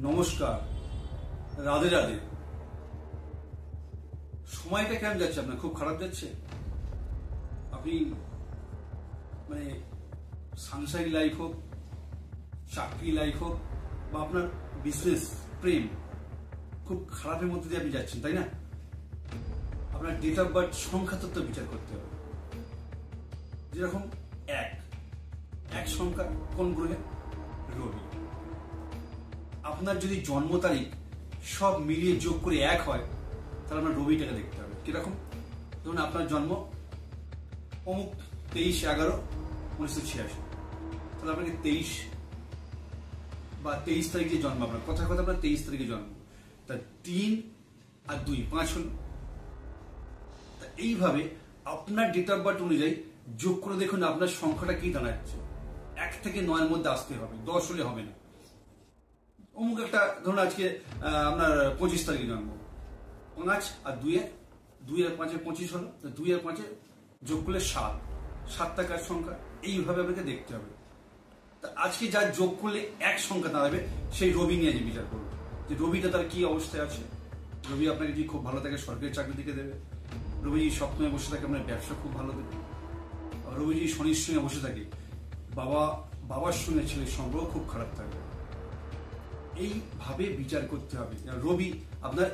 নমস্কার, রাধে রাধে। সময়টা কেমন যাচ্ছে আপনার? খুব খারাপ যাচ্ছে? আপনি সাংসারিক লাইফ হোক, চাকরি লাইফ হোক, বা আপনার বিজনেস, প্রেম, খুব খারাপের মধ্যে দিয়ে আপনি যাচ্ছেন, তাই না? আপনার ডেট অফ বার্থ সংখ্যা তত্ত্ব বিচার করতে হবে। যেরকম এক সংখ্যা কোন গ্রহে? রবি। আপনার যদি জন্ম তারিখ সব মিলিয়ে যোগ করে 1 হয়, তাহলে আপনার রবিটাকে দেখতে হবে। কিরকম? ধরুন আপনার জন্ম অমুক 23/11/1986, তাহলে আপনাকে 23 বা 23 তারিখে জন্ম, আপনার কথার কথা আপনার 23 তারিখে জন্ম, তা 3 আর 2 5 হল। তা এইভাবে আপনার ডেট অফ বার্থ অনুযায়ী যোগ করে দেখুন আপনার সংখ্যাটা কি দাঁড়াচ্ছে। 1 থেকে 9 মধ্যে আসতে হবে, 10 হলে হবে না। অমুক একটা ধরুন আজকে আপনার 25 তারিখে জন্ম, 5 আর 2 আর 5 25 হলো, 2 আর 5 যোগ করলে 7 টাকার সংখ্যা। এইভাবে আপনাকে দেখতে হবে। তা আজকে যা যোগ করলে 1 সংখ্যা দাঁড়াবে, সেই রবি নিয়ে আজ বিচার করবো যে রবিটা তার কি অবস্থায় আছে। রবি আপনাকে যদি খুব ভালো থাকে সরকারি চাকরি দিকে দেবে। রবি যদি সপ্তমে বসে থাকে আপনার ব্যবসা খুব ভালো দেবে। রবি যদি শনির সঙ্গে বসে থাকে বাবার সঙ্গে ছেলের সম্পর্ক খুব খারাপ থাকবে। এইভাবে বিচার করতে হবে। রবি আপনার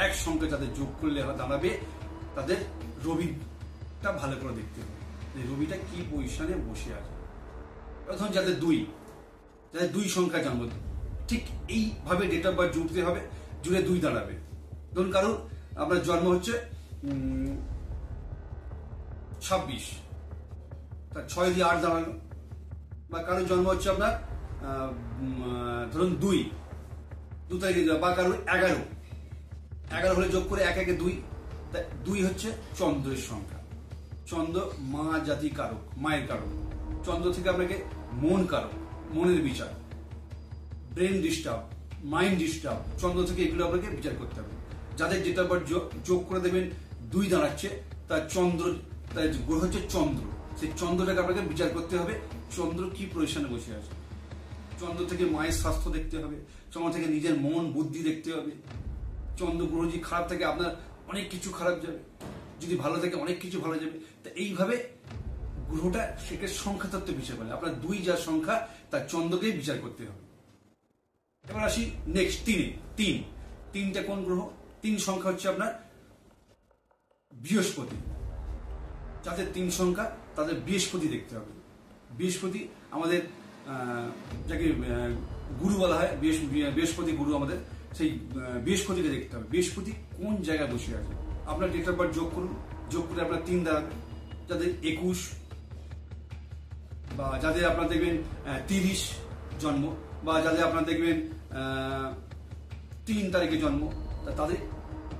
এক সংখ্যা যাদের যোগ করলে দাঁড়াবে, তাদের রবিটা ভালো করে দেখতে হবে যে রবিটা কি পজিশনে বসে আছে। প্রথম যাদের 2 সংখ্যা জন্ম, ঠিক এইভাবে ডেট অফ বার্থ জুড়তে হবে, জুড়ে 2 দাঁড়াবে। ধরুন কারোর আপনার জন্ম হচ্ছে 26, তার 6 দিয়ে 8 দাঁড়ালো। বা কারোর জন্ম হচ্ছে আপনার ধরুন 2 তারিখে, বা কারোর 11 হলে যোগ করে 1 2, 2 হচ্ছে চন্দ্রের সংখ্যা। চন্দ্র মা জাতি কারক, মায়ের কারক। চন্দ্র থেকে আপনাকে মন কারক, মনের বিচার, ব্রেন ডিস্টার্ব, মাইন্ড ডিস্টার্ব, চন্দ্র থেকে এগুলো আপনাকে বিচার করতে হবে। যাদের ডেট অফ বার্থ যোগ করে দেবেন 2 দাঁড়াচ্ছে, তার গ্রহ হচ্ছে চন্দ্র। সেই চন্দ্রটাকে আপনাকে বিচার করতে হবে, চন্দ্র কি পজিশনে বসে আছে। চন্দ্র থেকে মায়ের স্বাস্থ্য দেখতে হবে, চন্দ্র থেকে নিজের মন বুদ্ধি দেখতে হবে। চন্দ্র গ্রহ যদি খারাপ থাকে আপনার অনেক কিছু খারাপ যাবে, যদি ভালো থাকে অনেক কিছু ভালো যাবে। তা এইভাবে গ্রহটা সেকে সংখ্যা তত্ত্ব বিচার করে। আপনার 2 যার সংখ্যা, তার চন্দ্রকেই বিচার করতে হবে। এবার আসি নেক্সট 3টা কোন গ্রহ? 3 সংখ্যা হচ্ছে আপনার বৃহস্পতি। যাদের 3 সংখ্যা তাদের বৃহস্পতি দেখতে হবে। বৃহস্পতি আমাদের যাকে গুরু বলা হয়, বৃহস্পতি গুরু আমাদের, সেই বৃহস্পতিকে দেখতে হবে। বৃহস্পতি কোন জায়গায় বসে আছে। আপনার ডেট অফ বার্থ যোগ করুন, যোগ করে আপনার 3 দাঁড়াবে। যাদের 21 বা যাদের আপনার দেখবেন 30 জন্ম, বা যাদের আপনার দেখবেন 3 তারিখে জন্ম, তাদের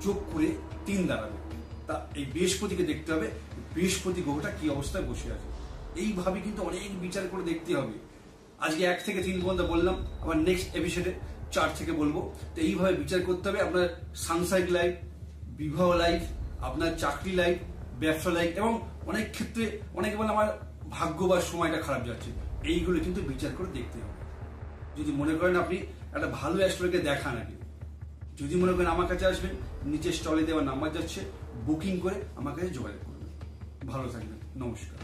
যোগ করে 3 দাঁড়াবে। তা এই বৃহস্পতিকে দেখতে হবে, বৃহস্পতি গ্রহটা কি অবস্থায় বসে আছে। এইভাবে কিন্তু অনেক বিচার করে দেখতে হবে। আজকে 1 থেকে 3 পর্যন্ত বললাম, আবার নেক্সট এপিসোডে 4 থেকে বলবো। তো এইভাবে বিচার করতে হবে আপনার সাংসারিক লাইফ, বিবাহ লাইফ, আপনার চাকরি লাইফ, ব্যবসা লাইফ, এবং অনেক ক্ষেত্রে অনেকে বলে আমার ভাগ্য বা সময়টা খারাপ যাচ্ছে। এইগুলো কিন্তু বিচার করে দেখতে হবে। যদি মনে করেন আপনি একটা ভালো অ্যাস্ট্রোলজারকে দেখান আগে, যদি মনে করেন আমার কাছে আসবেন, নিচে স্টলে দেওয়া নাম্বার যাচ্ছে, বুকিং করে আমার কাছে যোগাযোগ করবেন। ভালো থাকবেন, নমস্কার।